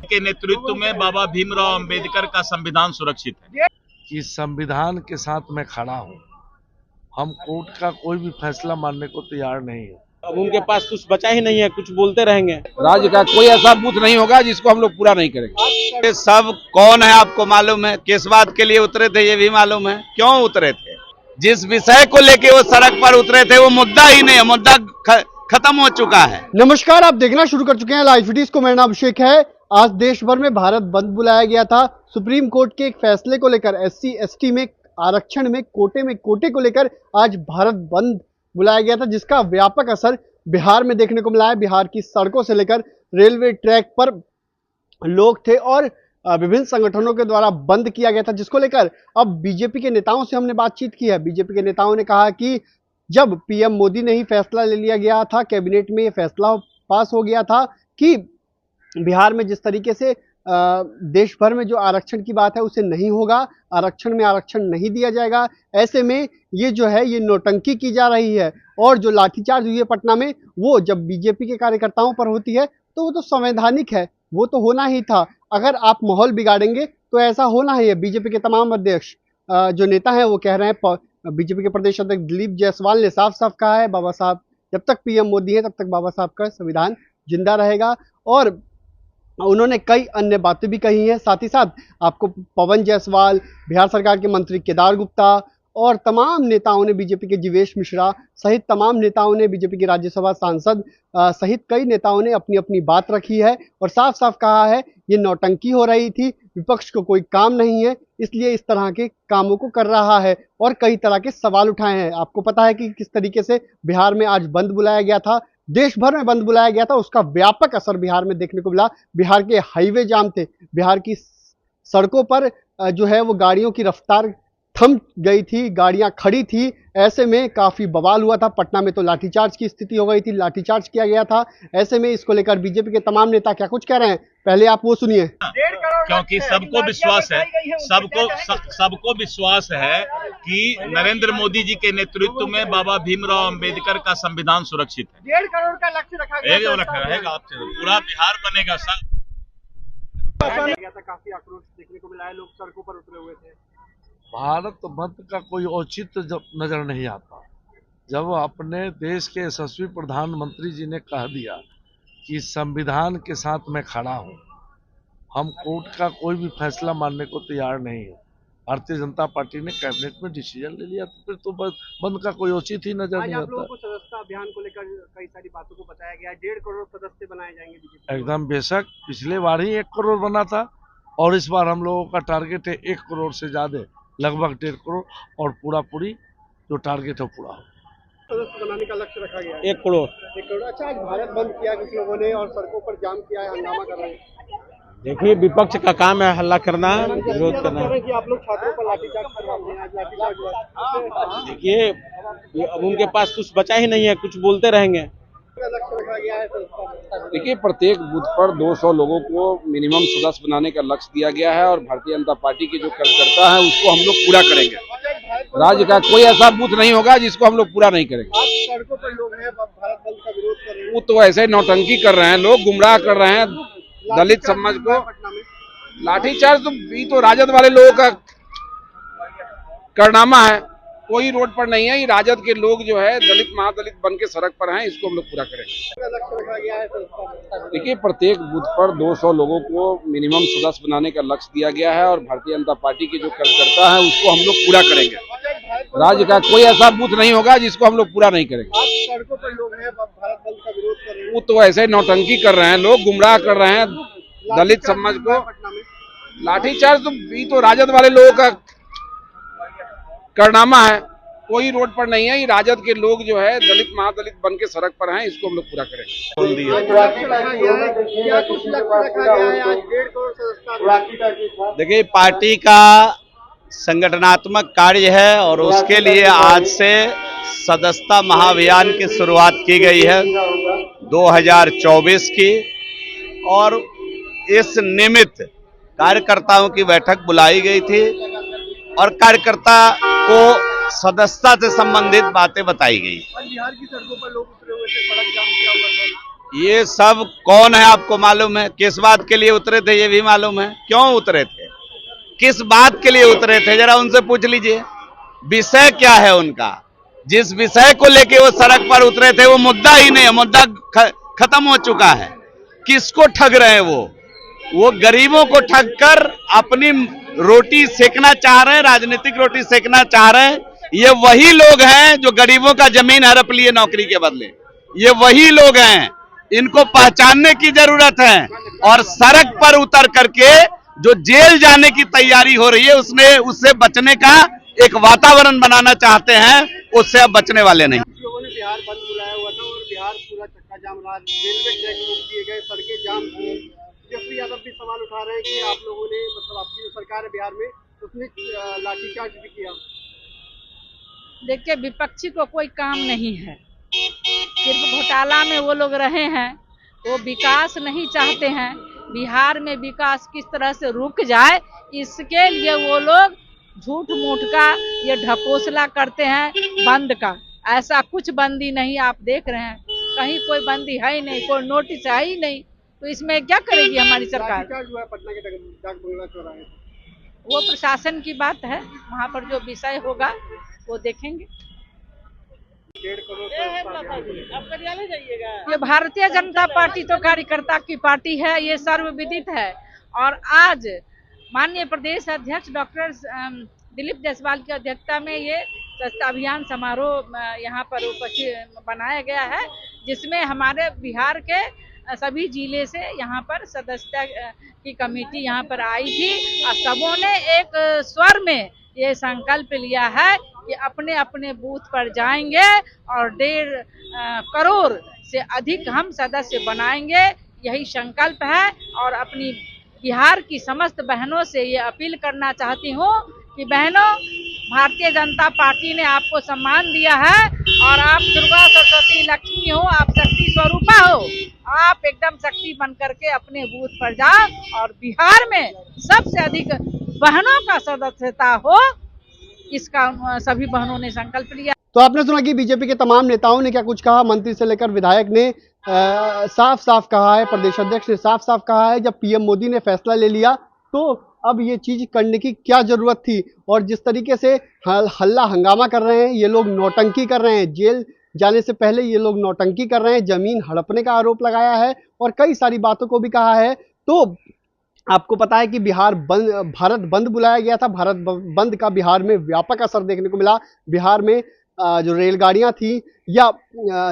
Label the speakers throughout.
Speaker 1: के नेतृत्व में बाबा भीमराव अंबेडकर का संविधान सुरक्षित है।
Speaker 2: कि संविधान के साथ मैं खड़ा हूँ। हम कोर्ट का कोई भी फैसला मानने को तैयार नहीं है।
Speaker 3: अब उनके पास कुछ बचा ही नहीं है, कुछ बोलते रहेंगे।
Speaker 4: राज्य का कोई ऐसा बूथ नहीं होगा जिसको हम लोग पूरा नहीं करेंगे।
Speaker 5: ये सब कौन है आपको मालूम है? किस बात के लिए उतरे थे ये भी मालूम है? क्यों उतरे थे? जिस विषय को लेके वो सड़क पर उतरे थे वो मुद्दा ही नहीं है, मुद्दा खत्म हो चुका है।
Speaker 6: नमस्कार, आप देखना शुरू कर चुके हैं लाइव वीडियोस को। मेरा नाम अभिषेक है। आज देश भर में भारत बंद बुलाया गया था। सुप्रीम कोर्ट के एक फैसले को लेकर SC ST में आरक्षण में कोटे को लेकर आज भारत बंद बुलाया गया था, जिसका व्यापक असर बिहार में देखने को मिला है। बिहार की सड़कों से लेकर रेलवे ट्रैक पर लोग थे और विभिन्न संगठनों के द्वारा बंद किया गया था, जिसको लेकर अब बीजेपी के नेताओं से हमने बातचीत की है। बीजेपी के नेताओं ने कहा कि जब PM मोदी ने ही फैसला ले लिया गया था, कैबिनेट में ये फैसला पास हो गया था कि बिहार में जिस तरीके से देश भर में जो आरक्षण की बात है उसे नहीं होगा, आरक्षण में आरक्षण नहीं दिया जाएगा। ऐसे में ये जो है ये नौटंकी की जा रही है और जो लाठीचार्ज हुई है पटना में, वो जब बीजेपी के कार्यकर्ताओं पर होती है तो वो तो संवैधानिक है, वो तो होना ही था। अगर आप माहौल बिगाड़ेंगे तो ऐसा होना ही है। बीजेपी के तमाम अध्यक्ष जो नेता हैं वो कह रहे हैं। बीजेपी के प्रदेश अध्यक्ष दिलीप जायसवाल ने साफ साफ कहा है, बाबा साहब जब तक PM मोदी है तब तक बाबा साहब का संविधान जिंदा रहेगा। और उन्होंने कई अन्य बातें भी कही हैं। साथ ही साथ आपको पवन जायसवाल, बिहार सरकार के मंत्री केदार गुप्ता और तमाम नेताओं ने, बीजेपी के जीवेश मिश्रा सहित तमाम नेताओं ने, बीजेपी के राज्यसभा सांसद सहित कई नेताओं ने अपनी अपनी बात रखी है और साफ साफ कहा है ये नौटंकी हो रही थी, विपक्ष को कोई काम नहीं है, इसलिए इस तरह के कामों को कर रहा है और कई तरह के सवाल उठाए हैं। आपको पता है कि किस तरीके से बिहार में आज बंद बुलाया गया था, देश भर में बंद बुलाया गया था, उसका व्यापक असर बिहार में देखने को मिला। बिहार के हाईवे जाम थे, बिहार की सड़कों पर जो है वो गाड़ियों की रफ्तार थम गई थी, गाड़ियां खड़ी थी। ऐसे में काफी बवाल हुआ था। पटना में तो लाठीचार्ज की स्थिति हो गई थी, लाठीचार्ज किया गया था। ऐसे में इसको लेकर बीजेपी के तमाम नेता क्या कुछ कह रहे हैं, पहले आप वो सुनिए।
Speaker 1: क्योंकि सबको विश्वास है, सबको विश्वास है कि नरेंद्र मोदी जी के नेतृत्व में बाबा भीमराव अंबेडकर का संविधान सुरक्षित है।
Speaker 6: 1.5 करोड़ का लक्ष्य रखा
Speaker 1: रहेगा, पूरा बिहार बनेगा।
Speaker 6: काफी आक्रोश देखने को मिला है, लोग सड़कों पर उतरे हुए थे।
Speaker 2: भारत बंद का कोई औचित्य जब नजर नहीं आता, जब अपने देश के यशस्वी प्रधानमंत्री जी ने कह दिया कि संविधान के साथ मैं खड़ा हूँ, हम कोर्ट का कोई भी फैसला मानने को तैयार नहीं है। भारतीय जनता पार्टी ने कैबिनेट में डिसीजन ले लिया, तो फिर तो बंद का कोई औचित्य ही नजर नहीं आता।
Speaker 6: आप लोगों को सदस्यता अभियान को लेकर कई सारी बातों को बताया गया है, 1.5 करोड़ सदस्य बनाए जाएंगे बीजेपी।
Speaker 2: एकदम बेशक, पिछले बार ही 1 करोड़ बना था और इस बार हम लोगों का टारगेट है 1 करोड़ से ज्यादा, लगभग 1.5 करोड़, और पूरी जो टारगेट है पूरा हो।
Speaker 6: सदस्य बनाने का लक्ष्य रखा गया है
Speaker 3: 1 करोड़।
Speaker 6: 1 करोड़। अच्छा, आज भारत बंद किया कुछ लोगों ने और सड़कों पर जाम किया है, हंगामा कर रहे हैं।
Speaker 3: देखिए, विपक्ष का काम है हल्ला करना, विरोध करना।
Speaker 6: कि आप लोग छात्रों पर लाठीचार्ज करवाते हैं, आज लाठीचार्ज हुआ।
Speaker 3: देखिए, अब उनके पास कुछ बचा ही नहीं है, कुछ बोलते रहेंगे।
Speaker 6: लक्ष्य रखा गया है
Speaker 4: देखिए, प्रत्येक बूथ पर 200 लोगों को मिनिमम सदस्य बनाने का लक्ष्य दिया गया है और भारतीय जनता पार्टी के जो कार्यकर्ता है उसको हम लोग पूरा करेंगे। राज्य का कोई ऐसा बूथ नहीं होगा जिसको हम लोग पूरा नहीं करेंगे।
Speaker 6: सड़कों पर लोग हैं, भारत बंद का विरोध कर रहे हैं।
Speaker 4: वो तो ऐसे नौटंकी कर रहे हैं, लोग गुमराह कर रहे हैं दलित समाज को। लाठीचार्ज तो ये तो राजद वाले लोगों का कारनामा है, कोई रोड पर नहीं है। ये राजद के लोग जो है दलित महादलित बन के सड़क पर हैं, इसको हम लोग पूरा करेंगे। देखिए, प्रत्येक बूथ पर 200 लोगों को मिनिमम सदस्य बनाने का लक्ष्य दिया गया है और भारतीय जनता पार्टी के जो कार्यकर्ता है उसको हम लोग पूरा करेंगे। राज्य का कोई ऐसा बूथ नहीं होगा जिसको हम लोग पूरा नहीं करेंगे।
Speaker 6: सड़कों पर लोग हैं, भारत बंद का विरोध कर रहे हैं।
Speaker 4: वो तो ऐसे नौटंकी कर रहे हैं, लोग गुमराह कर रहे हैं दलित समाज को। लाठीचार्ज तो ये तो राजद वाले लोगों का कारनामा है, कोई रोड पर नहीं है। ये राजद के लोग जो है दलित महादलित बन के सड़क पर हैं, इसको हम लोग पूरा करेंगे।
Speaker 5: देखिए, पार्टी का संगठनात्मक कार्य है और उसके लिए आज से सदस्यता महाअभियान की शुरुआत की गई है 2024 की, और इस निमित्त कार्यकर्ताओं की बैठक बुलाई गई थी और कार्यकर्ता को सदस्यता से संबंधित बातें बताई गई।
Speaker 6: बिहार की सड़कों पर लोग उतरे हुए थे, सड़क जाम किया हुआ था।
Speaker 5: ये सब कौन है आपको मालूम है? किस बात के लिए उतरे थे ये भी मालूम है? क्यों उतरे थे? किस बात के लिए उतरे थे? जरा उनसे पूछ लीजिए, विषय क्या है उनका? जिस विषय को लेके वो सड़क पर उतरे थे वो मुद्दा ही नहीं है, मुद्दा खत्म हो चुका है। किसको ठग रहे हैं वो गरीबों को ठग कर अपनी रोटी सेकना चाह रहे हैं, राजनीतिक रोटी सेकना चाह रहे हैं। ये वही लोग हैं जो गरीबों का जमीन हड़प लिए नौकरी के बदले। ये वही लोग हैं, इनको पहचानने की जरूरत है। और सड़क पर उतर करके जो जेल जाने की तैयारी हो रही है उससे बचने का एक वातावरण बनाना चाहते हैं, उससे अब बचने वाले नहीं।
Speaker 6: लोगों ने बिहार बंद बुलाया हुआ था और बिहार पूरा चक्का जाम रहा, रेलवे ट्रैक रोक दिए गए, सड़कें जाम थी। तेजस्वी यादव भी सवाल उठा रहे हैं कि आप लोगों ने, मतलब आपकी जो सरकार है बिहार में, उसने लाठीचार्ज भी किया।
Speaker 7: देखिए, विपक्षी को कोई काम नहीं है, सिर्फ घोटाला में वो लोग रहे हैं। वो विकास नहीं चाहते हैं। बिहार में विकास किस तरह से रुक जाए, इसके लिए वो लोग झूठ मूठ का ये ढकोसला करते हैं बंद का। ऐसा कुछ बंदी नहीं, आप देख रहे हैं कहीं कोई बंदी है ही नहीं, कोई नोटिस है ही नहीं। तो इसमें क्या करेगी हमारी सरकार?
Speaker 6: पटना के डाक बंगला चौराहे,
Speaker 7: वो प्रशासन की बात है, वहाँ पर जो विषय होगा वो देखेंगे।
Speaker 6: 1.5 करोड़
Speaker 7: ये भारतीय जनता पार्टी तो कार्यकर्ता की पार्टी है, ये सर्वविदित है। और आज माननीय प्रदेश अध्यक्ष डॉक्टर दिलीप जायसवाल की अध्यक्षता में ये स्वच्छता अभियान समारोह यहाँ पर उपस्थित बनाया गया है, जिसमें हमारे बिहार के सभी जिले से यहाँ पर सदस्यता की कमेटी यहाँ पर आई थी और सबों ने एक स्वर में ये संकल्प लिया है कि अपने अपने बूथ पर जाएंगे और 1.5 करोड़ से अधिक हम सदस्य बनाएंगे। यही संकल्प है। और अपनी बिहार की समस्त बहनों से ये अपील करना चाहती हूँ कि बहनों, भारतीय जनता पार्टी ने आपको सम्मान दिया है और आप दुर्गा सरस्वती लक्ष्मी हो, आप शक्ति स्वरूपा हो। आप एकदम शक्ति बन करके अपने बूथ पर जाओ और बिहार में सबसे अधिक बहनों का सदस्यता हो, इसका सभी बहनों ने संकल्प लिया।
Speaker 6: तो आपने सुना कि बीजेपी के तमाम नेताओं ने क्या कुछ कहा। मंत्री से लेकर विधायक ने साफ साफ कहा है, प्रदेश अध्यक्ष ने साफ साफ कहा है, जब पीएम मोदी ने फैसला ले लिया तो अब ये चीज करने की क्या जरूरत थी। और जिस तरीके से हल्ला हंगामा कर रहे हैं ये लोग, नौटंकी कर रहे हैं, जेल जाने से पहले ये लोग नौटंकी कर रहे हैं, जमीन हड़पने का आरोप लगाया है और कई सारी बातों को भी कहा है। तो आपको पता है कि भारत बंद बुलाया गया था। भारत बंद का बिहार में व्यापक असर देखने को मिला। बिहार में जो रेलगाड़ियां थी या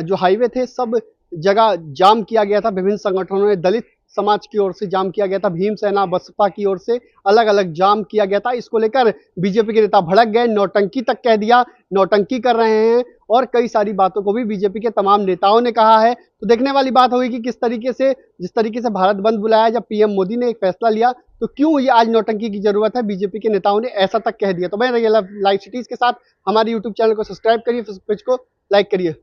Speaker 6: जो हाईवे थे, सब जगह जाम किया गया था। विभिन्न संगठनों ने, दलित समाज की ओर से जाम किया गया था, भीम सेना, बसपा की ओर से अलग अलग जाम किया गया था। इसको लेकर बीजेपी के नेता भड़क गए, नौटंकी तक कह दिया, नौटंकी कर रहे हैं और कई सारी बातों को भी बीजेपी के तमाम नेताओं ने कहा है। तो देखने वाली बात होगी कि किस तरीके से, जिस तरीके से भारत बंद बुलाया, जब पीएम मोदी ने एक फैसला लिया, तो क्यों ये आज नौटंकी की जरूरत है। बीजेपी के नेताओं ने ऐसा तक कह दिया। तो बने रहिए लाइव सिटीज के साथ। हमारे यूट्यूब चैनल को सब्सक्राइब करिए, फेसबुक पेज को लाइक करिए।